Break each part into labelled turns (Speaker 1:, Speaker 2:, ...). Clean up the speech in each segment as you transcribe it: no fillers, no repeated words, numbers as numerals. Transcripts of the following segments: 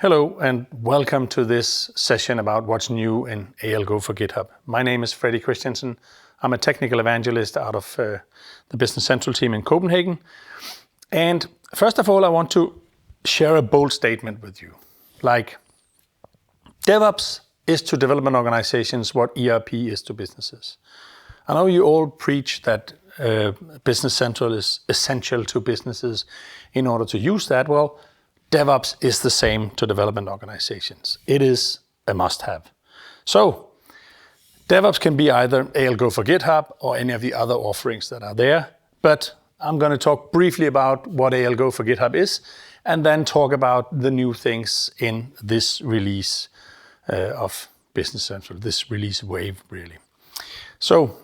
Speaker 1: Hello and welcome to this session about what's new in ALGO for GitHub. My name is Freddy Christiansen. I'm a technical evangelist out of the Business Central team in Copenhagen. And first of all, I want to share a bold statement with you. Like, DevOps is to development organizations what ERP is to businesses. I know you all preach that Business Central is essential to businesses in order to use that. Well, DevOps is the same to development organizations. It is a must-have. So, DevOps can be either ALGO for GitHub or any of the other offerings that are there. But I'm going to talk briefly about what ALGO for GitHub is, and then talk about the new things in this release of Business Central, this release wave, really. So,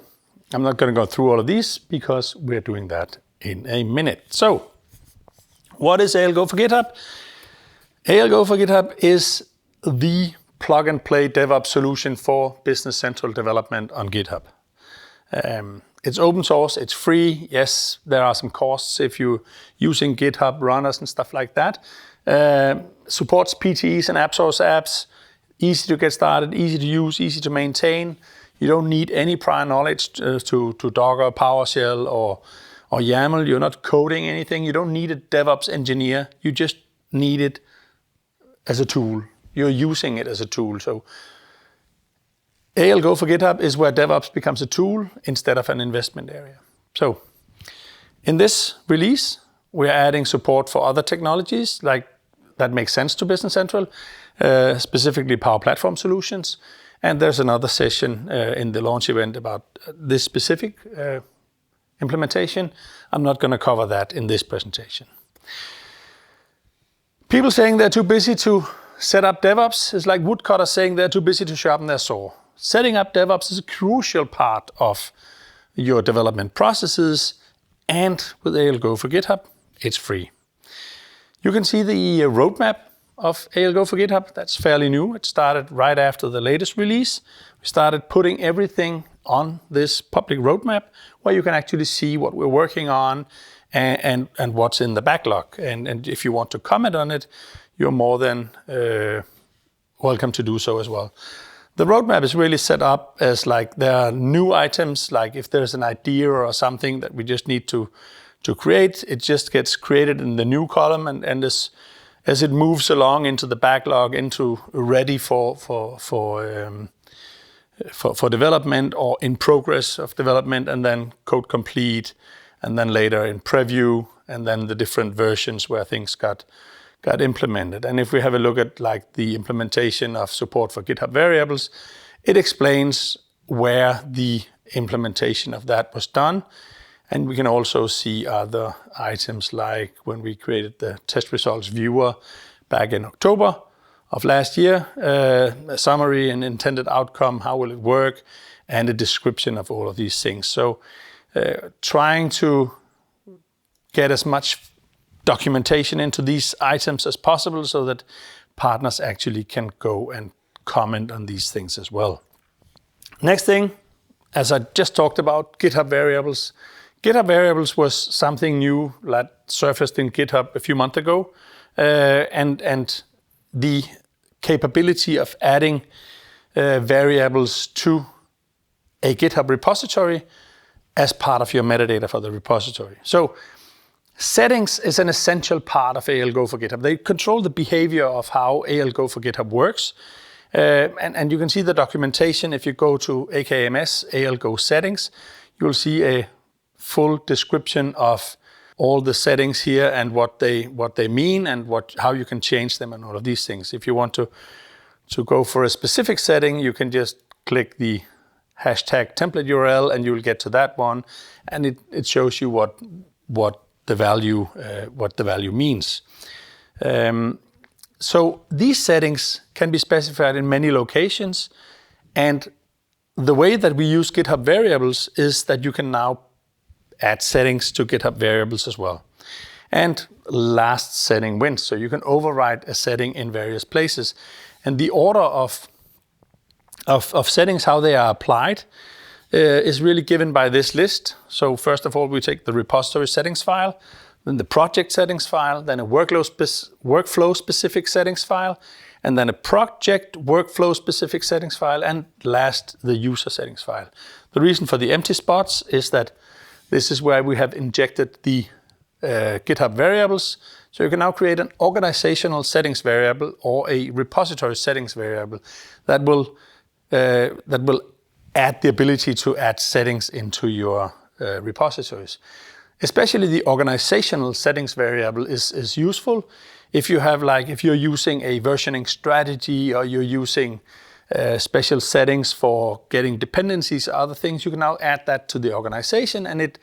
Speaker 1: I'm not going to go through all of these because we're doing that in a minute. So, what is ALGO for GitHub? ALGO for GitHub is the plug-and-play DevOps solution for Business Central development on GitHub. It's open source, it's free. Yes, there are some costs if you're using GitHub runners and stuff like that. Supports PTEs and app source apps. Easy to get started, easy to use, easy to maintain. You don't need any prior knowledge to Docker, PowerShell, or YAML. You're not coding anything. You don't need a DevOps engineer. You just need it as a tool. You're using it as a tool. So ALGO for GitHub is where DevOps becomes a tool instead of an investment area. So in this release, we're adding support for other technologies like that make sense to Business Central, specifically Power Platform solutions. And there's another session in the launch event about this specific implementation. I'm not going to cover that in this presentation. People saying they're too busy to set up DevOps is like woodcutters saying they're too busy to sharpen their saw. Setting up DevOps is a crucial part of your development processes, and with ALGO for GitHub, it's free. You can see the roadmap of ALGO for GitHub. That's fairly new. It started right after the latest release. We started putting everything on this public roadmap where you can actually see what we're working on and what's in the backlog. And if you want to comment on it, you're more than welcome to do so as well. The roadmap is really set up as like there are new items, like if there's an idea or something that we just need to create, it just gets created in the new column, and as it moves along into the backlog, into ready for development or in progress of development, and then code complete, and then later in preview, and then the different versions where things got implemented. And if we have a look at like the implementation of support for GitHub variables, it explains where the implementation of that was done. And we can also see other items like when we created the test results viewer back in October of last year, a summary and intended outcome, how will it work, and a description of all of these things. So trying to get as much documentation into these items as possible so that partners actually can go and comment on these things as well. Next thing, as I just talked about, GitHub variables. GitHub variables was something new that surfaced in GitHub a few months ago, and the capability of adding variables to a GitHub repository as part of your metadata for the repository. So settings is an essential part of ALGO for GitHub. They control the behavior of how ALGO for GitHub works. And you can see the documentation. If you go to AKMS, ALGO settings, you'll see a full description of all the settings here and what they mean and how you can change them and all of these things. If you want to go for a specific setting, you can just click the hashtag template URL and you'll get to that one, and it shows you what the value means. So these settings can be specified in many locations, and the way that we use GitHub variables is that you can now add settings to GitHub variables as well. And last setting wins, so you can override a setting in various places. And the order of settings, how they are applied, is really given by this list. So first of all, we take the repository settings file, then the project settings file, then a workflow specific settings file, and then a project workflow specific settings file, and last, the user settings file. The reason for the empty spots is that this is where we have injected the GitHub variables. So you can now create an organizational settings variable or a repository settings variable that will add the ability to add settings into your repositories. Especially the organizational settings variable is useful if you have, like, if you're using a versioning strategy or you're using special settings for getting dependencies or other things. You can now add that to the organization, and it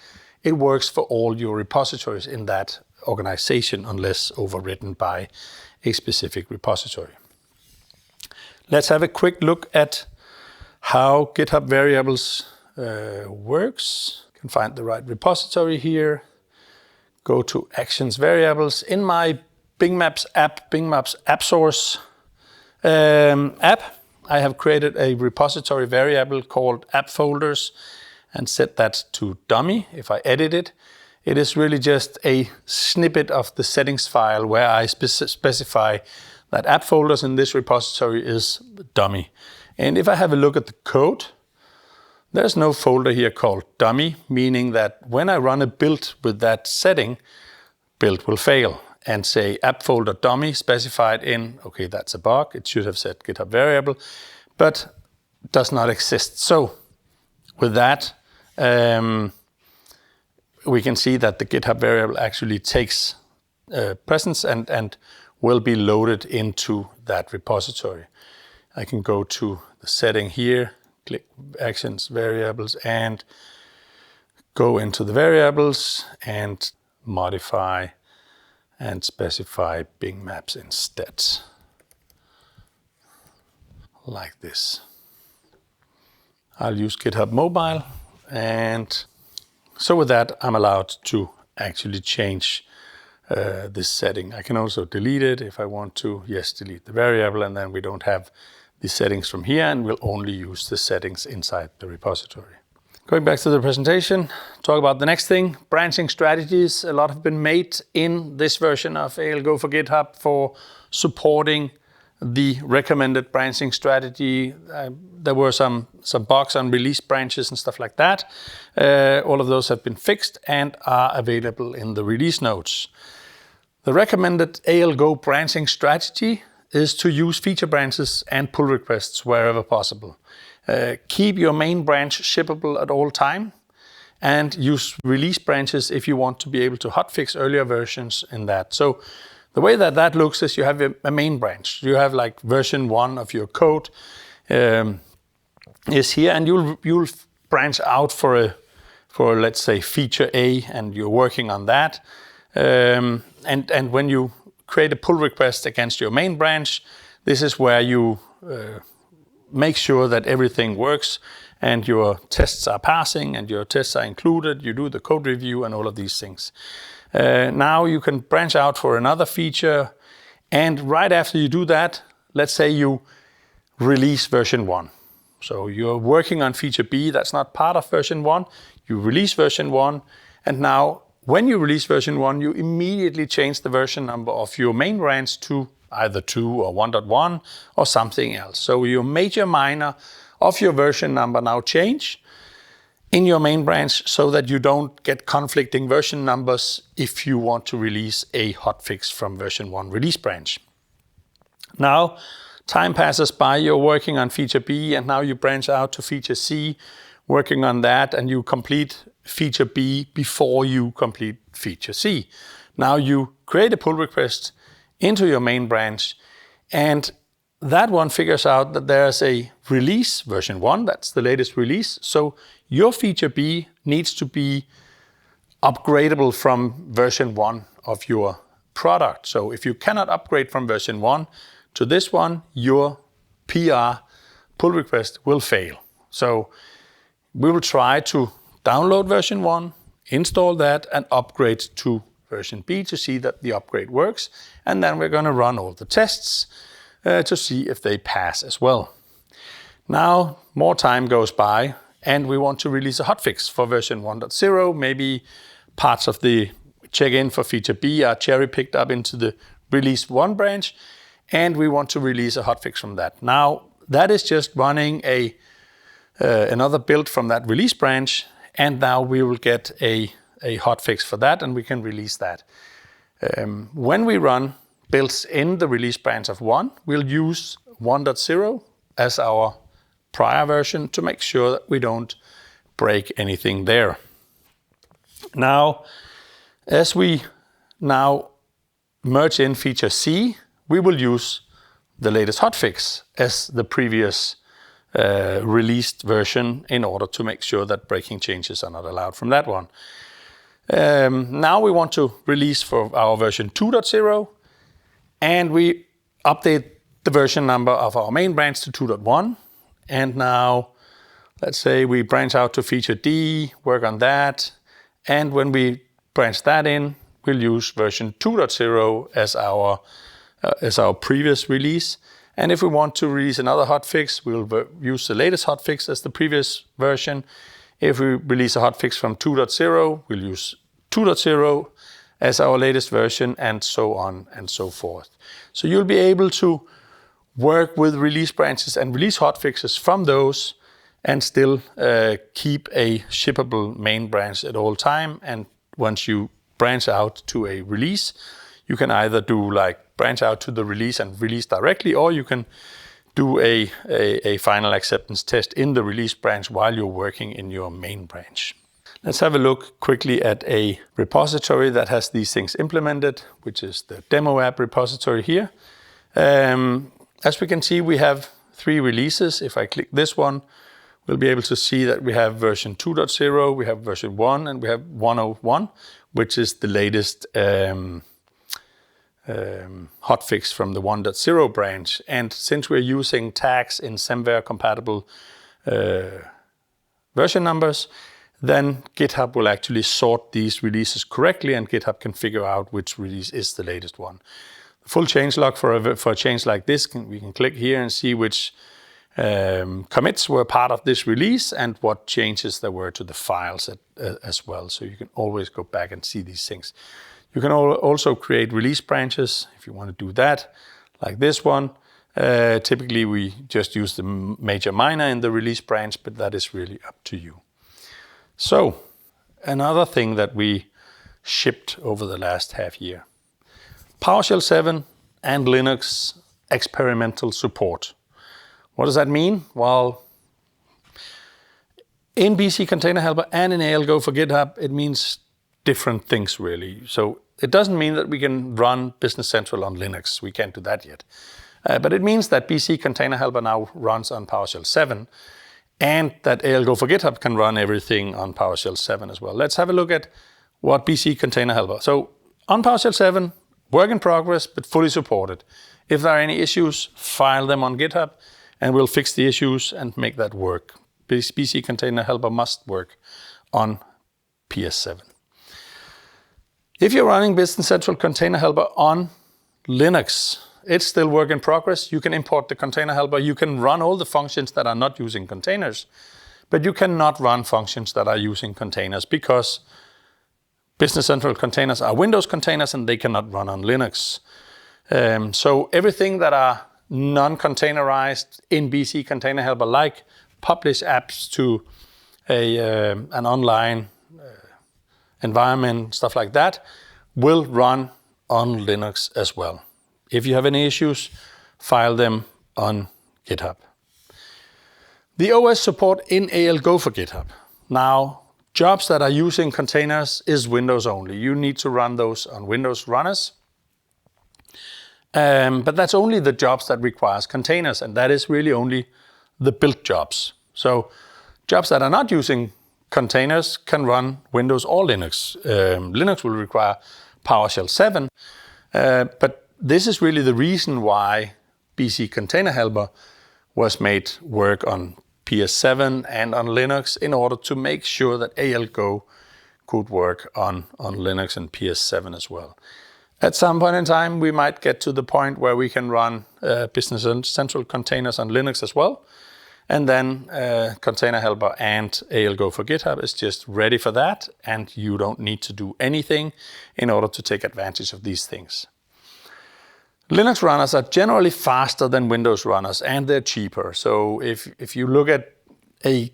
Speaker 1: works for all your repositories in that organization unless overwritten by a specific repository. Let's have a quick look at how GitHub variables works. You can find the right repository here. Go to Actions Variables. In my Bing Maps app source app, I have created a repository variable called app folders and set that to dummy. If I edit it, it is really just a snippet of the settings file where I specify that app folders in this repository is dummy. And if I have a look at the code, there's no folder here called dummy, meaning that when I run a build with that setting, build will fail and say app folder dummy specified in, okay, that's a bug. It should have said GitHub variable, but does not exist. So with that, we can see that the GitHub variable actually takes precedence and will be loaded into that repository. I can go to the setting here, click Actions, Variables, and go into the variables and modify and specify Bing Maps instead, like this. I'll use GitHub Mobile, and so with that, I'm allowed to actually change this setting. I can also delete it if I want to. Yes, delete the variable, and then we don't have the settings from here, and we'll only use the settings inside the repository. Going back to the presentation, talk about the next thing, branching strategies. A lot have been made in this version of ALGO for GitHub for supporting the recommended branching strategy. There were some bugs on release branches and stuff like that. All of those have been fixed and are available in the release notes. The recommended ALGO branching strategy is to use feature branches and pull requests wherever possible. Keep your main branch shippable at all time, and use release branches if you want to be able to hotfix earlier versions in that. So the way that looks is you have a main branch. You have like version 1 of your code is here, and you'll branch out for let's say feature A, and you're working on that. And when you create a pull request against your main branch, this is where you make sure that everything works and your tests are passing and your tests are included. You do the code review and all of these things. Now you can branch out for another feature, and right after you do that, let's say you release version 1. So you're working on feature B, that's not part of version 1. You release version 1, and now when you release version 1, you immediately change the version number of your main branch to either 2 or 1.1 or something else. So your major minor of your version number now change in your main branch so that you don't get conflicting version numbers if you want to release a hotfix from version 1 release branch. Now, time passes by, you're working on feature B, and now you branch out to feature C, working on that, and you complete feature B before you complete feature C. Now you create a pull request into your main branch, and that one figures out that there's a release, version 1, that's the latest release. So your feature B needs to be upgradable from version 1 of your product. So if you cannot upgrade from version 1 to this one, your PR pull request will fail. So we will try to download version 1, install that, and upgrade to version B to see that the upgrade works. And then we're going to run all the tests to see if they pass as well. Now, more time goes by, and we want to release a hotfix for version 1.0. Maybe parts of the check in for feature B are cherry picked up into the release 1 branch, and we want to release a hotfix from that. Now, that is just running another build from that release branch, and now we will get a hotfix for that, and we can release that. When we run builds in the release branch of 1, we'll use 1.0 as our prior version to make sure that we don't break anything there. Now, as we now merge in feature C, we will use the latest hotfix as the previous released version in order to make sure that breaking changes are not allowed from that one. Now we want to release for our version 2.0, and we update the version number of our main branch to 2.1. And now, let's say we branch out to feature D, work on that, and when we branch that in, we'll use version 2.0 as our previous release. And if we want to release another hotfix, we'll use the latest hotfix as the previous version. If we release a hotfix from 2.0, we'll use 2.0 as our latest version, and so on and so forth. So you'll be able to work with release branches and release hotfixes from those and still keep a shippable main branch at all time. And once you branch out to a release, you can either do like branch out to the release and release directly, or you can do a final acceptance test in the release branch while you're working in your main branch. Let's have a look quickly at a repository that has these things implemented, which is the demo app repository here. As we can see, we have 3 releases. If I click this one, we'll be able to see that we have version 2.0, we have version 1, and we have 1.01, which is the latest hotfix from the 1.0 branch. And since we're using tags in SemVer compatible version numbers, then GitHub will actually sort these releases correctly, and GitHub can figure out which release is the latest one. The full changelog for a change like this, we can click here and see which commits were part of this release and what changes there were to the files as well. So you can always go back and see these things. You can also create release branches if you want to do that, like this one. Typically, we just use the major minor in the release branch, but that is really up to you. So, another thing that we shipped over the last half year. PowerShell 7 and Linux experimental support. What does that mean? Well, in BC Container Helper and in ALGO for GitHub, it means different things really. So it doesn't mean that we can run Business Central on Linux. We can't do that yet. But it means that BC Container Helper now runs on PowerShell 7, and that ALGO for GitHub can run everything on PowerShell 7 as well. Let's have a look at what BC Container Helper. So on PowerShell 7, work in progress, but fully supported. If there are any issues, file them on GitHub, and we'll fix the issues and make that work. BC Container Helper must work on PS7. If you're running Business Central Container Helper on Linux, it's still work in progress. You can import the Container Helper. You can run all the functions that are not using containers, but you cannot run functions that are using containers because Business Central containers are Windows containers and they cannot run on Linux. So everything that are non-containerized in BC Container Helper, like publish apps to an online environment, stuff like that, will run on Linux as well. If you have any issues, file them on GitHub. The OS support in ALGO for GitHub. Now, jobs that are using containers is Windows only. You need to run those on Windows runners. But that's only the jobs that requires containers, and that is really only the build jobs. So jobs that are not using containers can run Windows or Linux. Linux will require PowerShell 7, but this is really the reason why BC Container Helper was made work on PS7 and on Linux in order to make sure that ALGO could work on Linux and PS7 as well. At some point in time, we might get to the point where we can run Business Central containers on Linux as well. And then Container Helper and ALGO for GitHub is just ready for that, and you don't need to do anything in order to take advantage of these things. Linux runners are generally faster than Windows runners, and they're cheaper. So if you look at a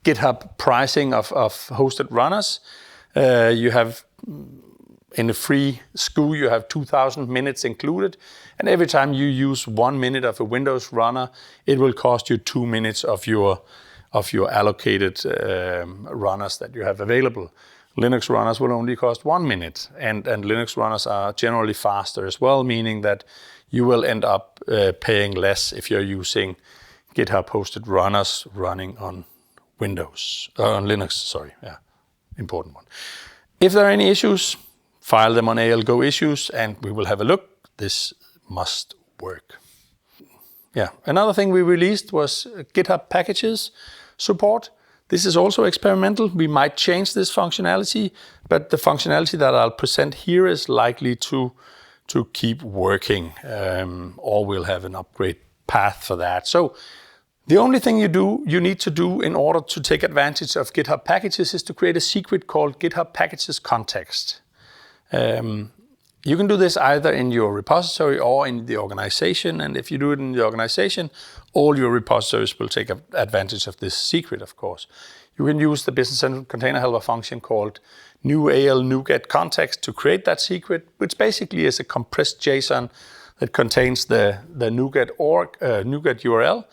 Speaker 1: GitHub pricing of hosted runners, you have in a free SKU, you have 2,000 minutes included. And every time you use 1 minute of a Windows runner, it will cost you 2 minutes of your allocated runners that you have available. Linux runners will only cost 1 minute. And Linux runners are generally faster as well, meaning that you will end up paying less if you're using GitHub hosted runners running on Windows, on Linux, sorry, yeah, important one. If there are any issues, file them on ALGO issues and we will have a look. This must work. Yeah, another thing we released was GitHub packages support. This is also experimental. We might change this functionality, but the functionality that I'll present here is likely to keep working, or we'll have an upgrade path for that. So the only thing you need to do in order to take advantage of GitHub packages is to create a secret called GitHub packages context. You can do this either in your repository or in the organization. And if you do it in the organization, all your repositories will take advantage of this secret, of course. You can use the Business Central Container Helper function called new AL NuGet context to create that secret, which basically is a compressed JSON that contains the NuGet NuGet URL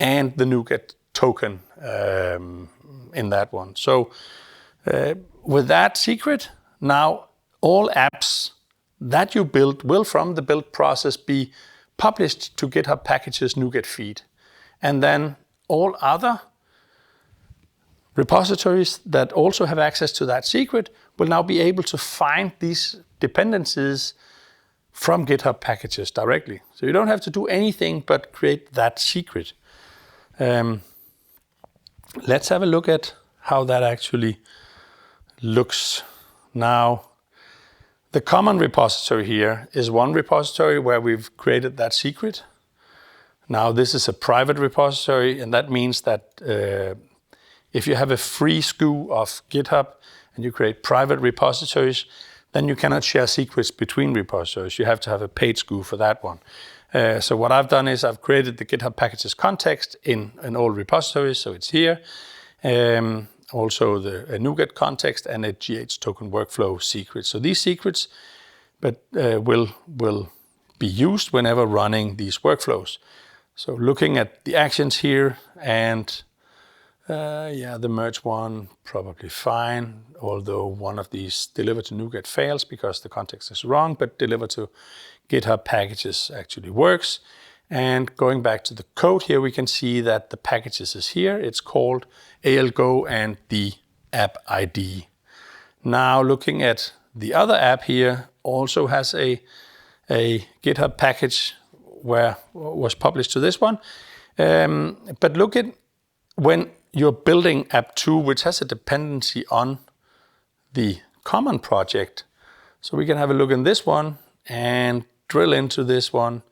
Speaker 1: and the NuGet token in that one. So with that secret, now all apps that you build will, from the build process, be published to GitHub Packages NuGet feed. And then all other repositories that also have access to that secret will now be able to find these dependencies from GitHub Packages directly. So you don't have to do anything but create that secret. Let's have a look at how that actually looks now. The common repository here is one repository where we've created that secret. Now this is a private repository, and that means that if you have a free SKU of GitHub and you create private repositories, then you cannot share secrets between repositories. You have to have a paid SKU for that one. So what I've done is I've created the GitHub packages context in all repositories, so it's here. Also a NuGet context and a GH token workflow secret. So these secrets will be used whenever running these workflows. So looking at the actions here, and the merge one probably fine, although one of these deliver to NuGet fails because the context is wrong, but deliver to GitHub packages actually works. And going back to the code here, we can see that the packages is here. It's called ALGO and the app ID. Now looking at the other app here, also has a GitHub package where was published to this one. But look at when you're building app 2, which has a dependency on the common project. So we can have a look in this one and drill into this one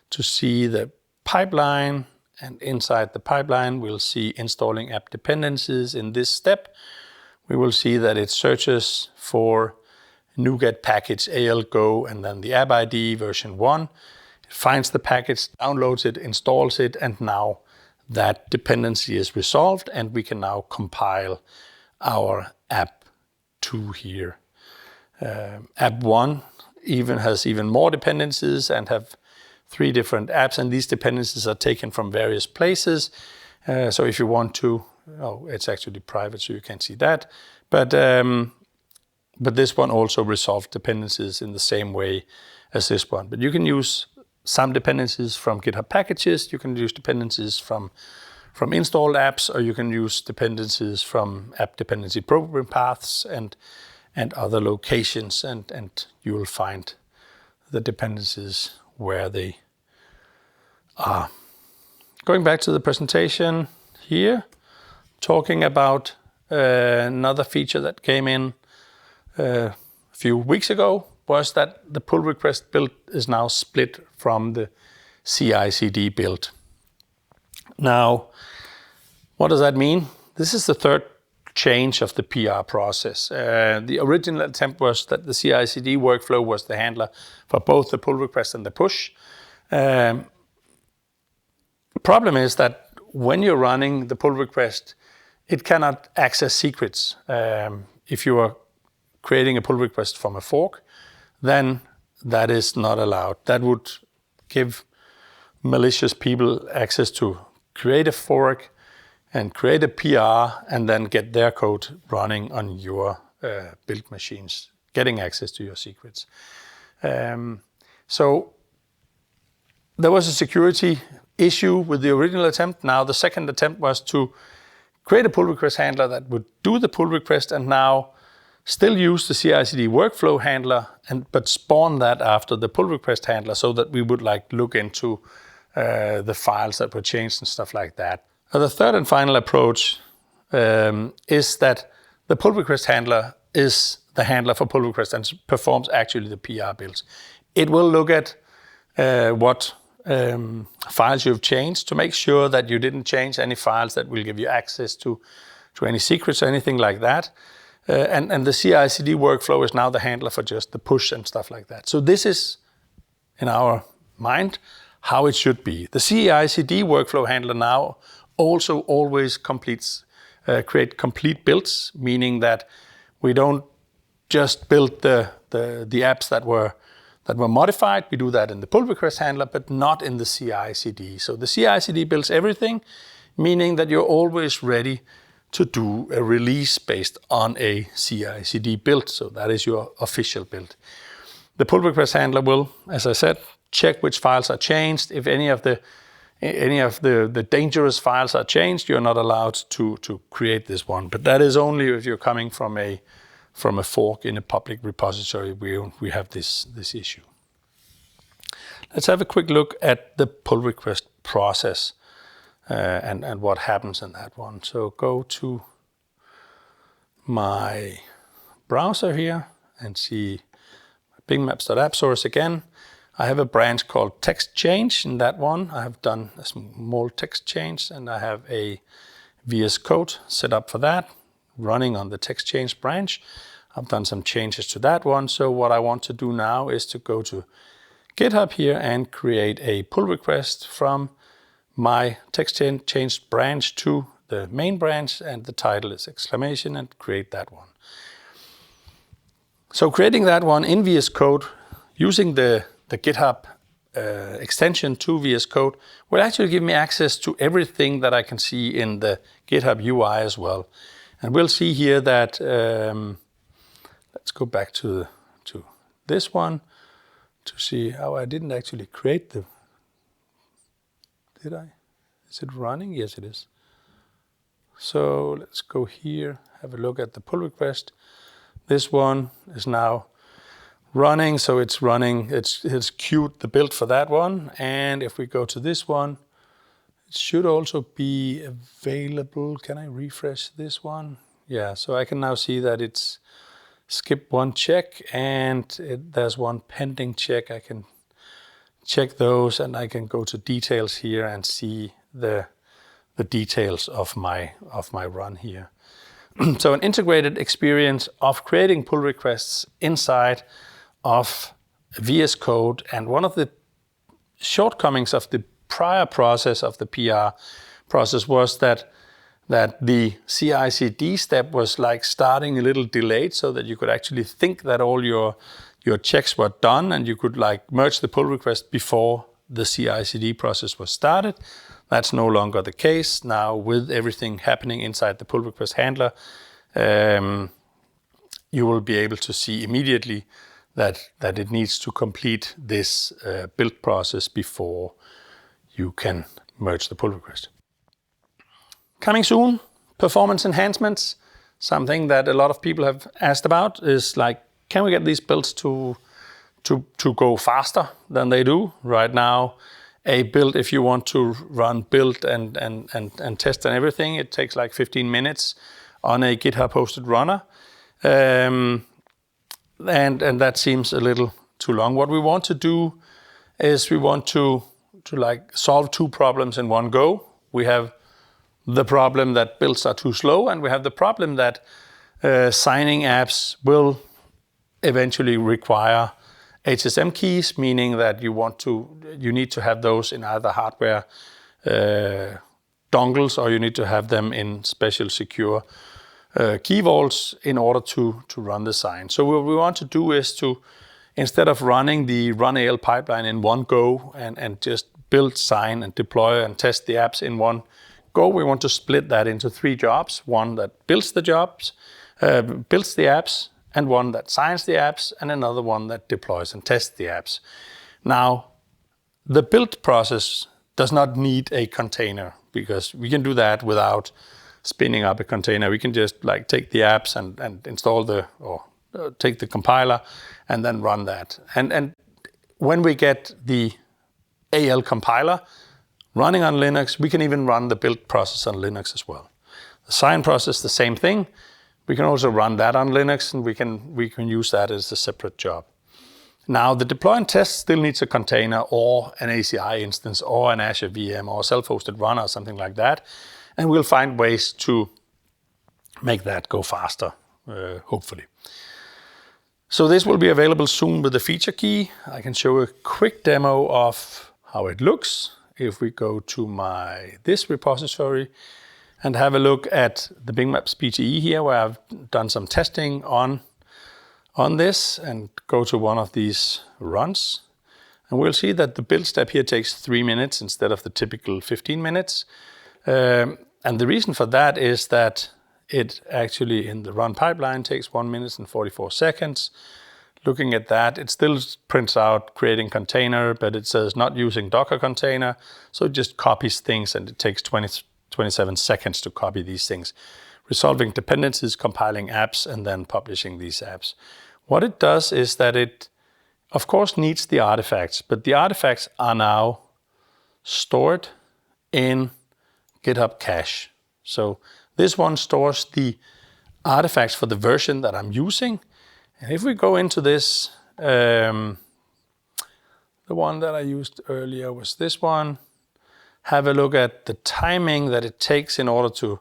Speaker 1: to see the pipeline, and inside the pipeline we'll see installing app dependencies. In this step we will see that it searches for NuGet package ALGO and then the app ID version 1. It finds the package, downloads it, installs it, and now that dependency is resolved and we can now compile our app 2 here. App 1 has even more dependencies and have 3 different apps, and these dependencies are taken from various places. So if you want to, it's actually private, so you can't see that. But this one also resolved dependencies in the same way as this one. But you can use some dependencies from GitHub packages, you can use dependencies from installed apps, or you can use dependencies from app dependency program paths and other locations, and you will find the dependencies where they are. Going back to the presentation here, talking about another feature that came in a few weeks ago was that the pull request build is now split from the CI/CD build. Now, What does that mean? This is the third change of the PR process. The original attempt was that the CI/CD workflow was the handler for both the pull request and the push. The problem is that when you're running the pull request, it cannot access secrets. If you are creating a pull request from a fork, then that is not allowed. That would give malicious people access to create a fork and create a PR and then get their code running on your build machines, getting access to your secrets. So there was a security issue with the original attempt. Now the second attempt was to create a pull request handler that would do the pull request and now still use the CI/CD workflow handler, but spawn that after the pull request handler so that we would look into the files that were changed and stuff like that. The third and final approach is that the pull request handler is the handler for pull request and performs actually the PR builds. It will look at what files you've changed to make sure that you didn't change any files that will give you access to any secrets or anything like that. And the CI/CD workflow is now the handler for just the push and stuff like that. So this is, in our mind, how it should be. The CI/CD workflow handler now also always create complete builds, meaning that we don't just build the apps that were modified. We do that in the pull request handler, but not in the CI/CD. So the CI/CD builds everything, meaning that you're always ready to do a release based on a CI/CD build. So that is your official build. The pull request handler will, as I said, check which files are changed. If any of the dangerous files are changed, you're not allowed to create this one. But that is only if you're coming from a fork in a public repository. We have this issue. Let's have a quick look at the pull request process and what happens in that one. So go to my browser here and see bingmaps.app source again. I have a branch called text change. In that one, I have done a small text change and I have a VS Code set up for that, running on the text change branch. I've done some changes to that one. So what I want to do now is to go to GitHub here and create a pull request from my text change branch to the main branch, and the title is exclamation, and create that one. So creating that one in VS Code using the GitHub extension to VS Code will actually give me access to everything that I can see in the GitHub UI as well. And we'll see here that, let's go back to this one to see how I didn't actually create did I? Is it running? Yes, it is. So let's go here, have a look at the pull request. This one is now running, so it's running, it's queued the build for that one. And if we go to this one, it should also be available. Can I refresh this one? Yeah, so I can now see that it's skipped one check and there's one pending check. I can check those and I can go to details here and see the details of my run here. So an integrated experience of creating pull requests inside of VS Code. And one of the shortcomings of the prior process of the PR process was that the CI/CD step was starting a little delayed, so that you could actually think that all your checks were done and you could merge the pull request before the CI/CD process was started. That's no longer the case. Now with everything happening inside the pull request handler, you will be able to see immediately that it needs to complete this build process before you can merge the pull request. Coming soon, performance enhancements. Something that a lot of people have asked about is can we get these builds to go faster than they do right now? A build, if you want to run build and test and everything, it takes 15 minutes on a GitHub hosted runner. And that seems a little too long. What we want to do is we want to solve two problems in one go. We have the problem that builds are too slow, and we have the problem that signing apps will eventually require HSM keys, meaning that you need to have those in either hardware dongles, or you need to have them in special secure key vaults in order to run the sign. So what we want to do is to, instead of running the run-AL pipeline in one go and just build, sign, and deploy and test the apps in one go, we want to split that into 3 jobs. One that builds the apps, and one that signs the apps, and another one that deploys and tests the apps. Now, the build process does not need a container, because we can do that without spinning up a container. We can just take the apps and install take the compiler and then run that. And when we get the AL compiler running on Linux, we can even run the build process on Linux as well. The sign process, the same thing. We can also run that on Linux, and we can use that as a separate job. Now, the deploy and test still needs a container or an ACI instance or an Azure VM or a self-hosted runner or something like that. And we'll find ways to make that go faster, hopefully. So this will be available soon with the feature key. I can show a quick demo of how it looks. If we go to this repository and have a look at the Bing Maps PTE here, where I've done some testing on this, and go to one of these runs. And we'll see that the build step here takes 3 minutes instead of the typical 15 minutes. And the reason for that is that it actually, in the run pipeline, takes 1 minute and 44 seconds. Looking at that, it still prints out creating container, but it says not using Docker container. So it just copies things, and it takes 27 seconds to copy these things. Resolving dependencies, compiling apps, and then publishing these apps. What it does is that it, of course, needs the artifacts, but the artifacts are now stored in GitHub cache. So this one stores the artifacts for the version that I'm using. And if we go into this, the one that I used earlier was this one. Have a look at the timing that it takes in order to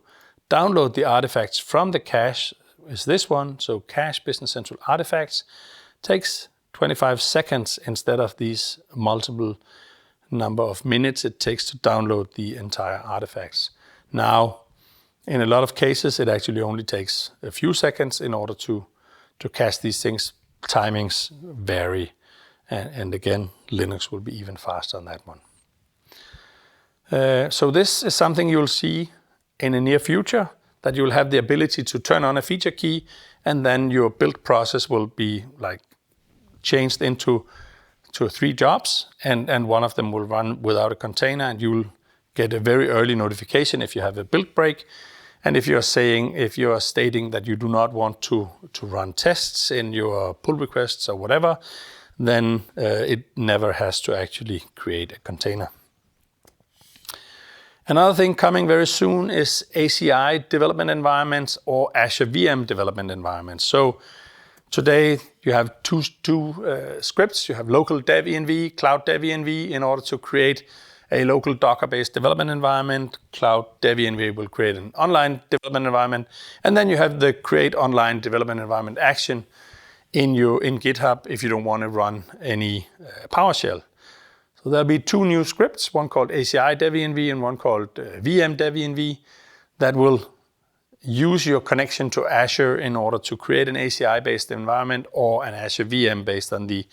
Speaker 1: download the artifacts from the cache is this one. So cache Business Central artifacts takes 25 seconds instead of these multiple number of minutes it takes to download the entire artifacts. Now, in a lot of cases, it actually only takes a few seconds in order to cache these things. Timings vary. And again, Linux will be even faster on that one. So this is something you'll see in the near future, that you'll have the ability to turn on a feature key, and then your build process will be changed into 3 jobs, and one of them will run without a container, and you'll get a very early notification if you have a build break. And if you're stating that you do not want to run tests in your pull requests or whatever, then it never has to actually create a container. Another thing coming very soon is ACI development environments or Azure VM development environments. So today you have two scripts. You have local dev env, cloud dev env in order to create a local Docker-based development environment. Cloud dev env will create an online development environment. And then you have the create online development environment action in GitHub if you don't want to run any PowerShell. So there'll be 2 new scripts, one called ACI dev env and one called VM dev env, that will use your connection to Azure in order to create an ACI-based environment or an Azure VM based on the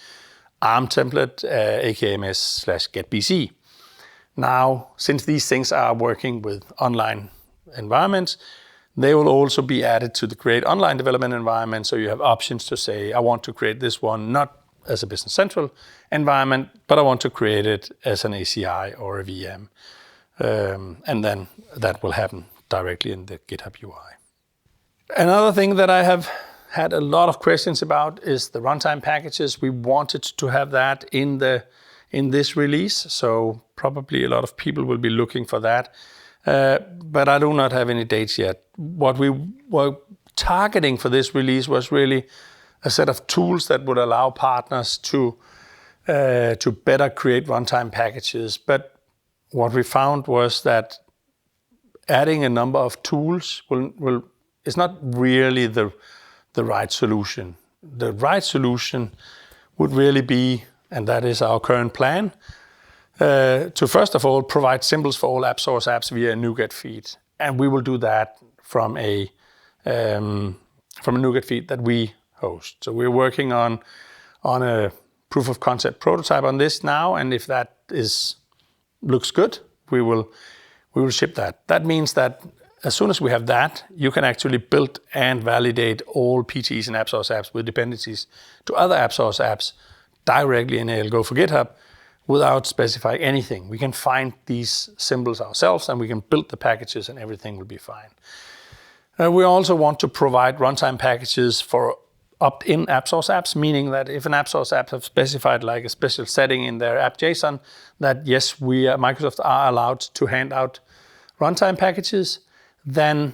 Speaker 1: ARM template, AKMS/getBC. Now, since these things are working with online environments, they will also be added to the create online development environment. So you have options to say, I want to create this one not as a Business Central environment, but I want to create it as an ACI or a VM. And then that will happen directly in the GitHub UI. Another thing that I have had a lot of questions about is the runtime packages. We wanted to have that in this release, so probably a lot of people will be looking for that. But I do not have any dates yet. What we were targeting for this release was really a set of tools that would allow partners to better create runtime packages. But what we found was that adding a number of tools is not really the right solution. The right solution would really be, and that is our current plan, to first of all provide symbols for all AppSource apps via a NuGet feed, and we will do that from a NuGet feed that we host. So we're working on a proof of concept prototype on this now, and if that looks good, we will ship that. That means that as soon as we have that, you can actually build and validate all PTEs and AppSource apps with dependencies to other AppSource apps directly in ALGO for GitHub without specifying anything. We can find these symbols ourselves and we can build the packages and everything will be fine. We also want to provide runtime packages for opt-in AppSource apps, meaning that if an AppSource app have specified like a special setting in their app.json, that yes, we at Microsoft are allowed to hand out runtime packages, then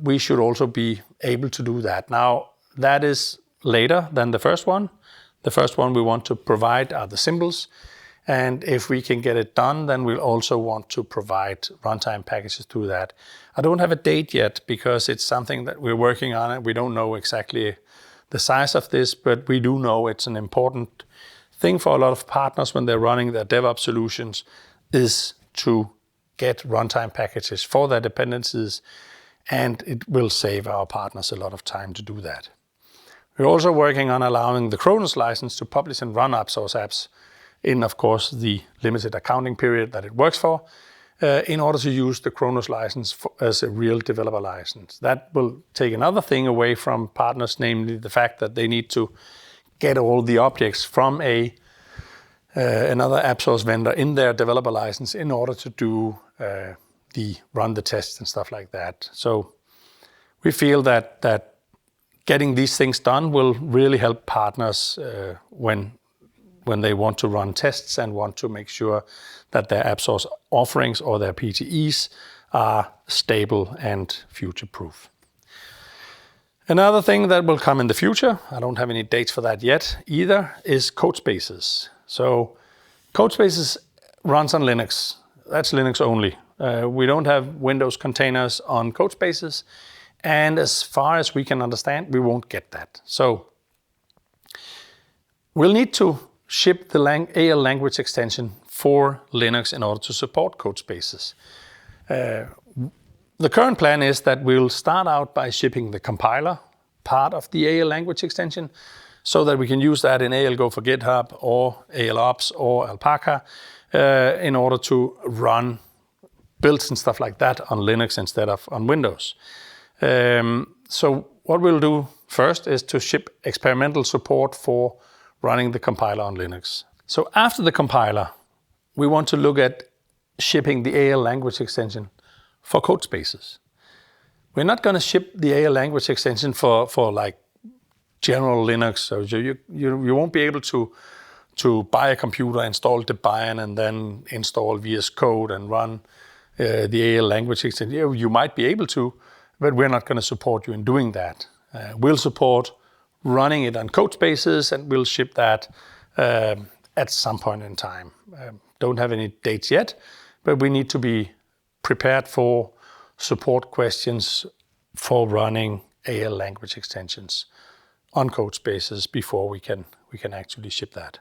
Speaker 1: we should also be able to do that. Now, that is later than the first one. The first one we want to provide are the symbols. And if we can get it done, then we'll also want to provide runtime packages through that. I don't have a date yet because it's something that we're working on and we don't know exactly the size of this, but we do know it's an important thing for a lot of partners when they're running their DevOps solutions is to get runtime packages for their dependencies, and it will save our partners a lot of time to do that. We're also working on allowing the Kronos license to publish and run AppSource apps in, of course, the limited accounting period that it works for, in order to use the Kronos license as a real developer license. That will take another thing away from partners, namely the fact that they need to get all the objects from another AppSource vendor in their developer license in order to run the tests and stuff like that. So we feel that getting these things done will really help partners when they want to run tests and want to make sure that their AppSource offerings or their PTEs are stable and future-proof. Another thing that will come in the future, I don't have any dates for that yet either, is Codespaces. So Codespaces runs on Linux. That's Linux only. We don't have Windows containers on Codespaces. And as far as we can understand, we won't get that. So we'll need to ship the AL language extension for Linux in order to support Codespaces. The current plan is that we'll start out by shipping the compiler part of the AL language extension so that we can use that in ALGO for GitHub or ALOps or Alpaca in order to run builds and stuff like that on Linux instead of on Windows. So what we'll do first is to ship experimental support for running the compiler on Linux. So after the compiler, we want to look at shipping the AL language extension for Codespaces. We're not going to ship the AL language extension for like general Linux. So you won't be able to buy a computer, install Debian, and then install VS Code and run the AL language extension. You might be able to, but we're not going to support you in doing that. We'll support running it on Codespaces, and we'll ship that at some point in time. Don't have any dates yet, but we need to be prepared for support questions for running AL language extensions on Codespaces before we can actually ship that.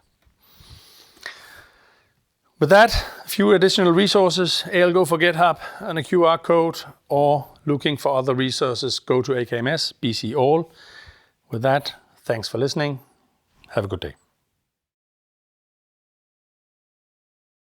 Speaker 1: With that, a few additional resources, ALGO for GitHub and a QR code, or looking for other resources, go to AKMS, BC All. With that, thanks for listening. Have a good day.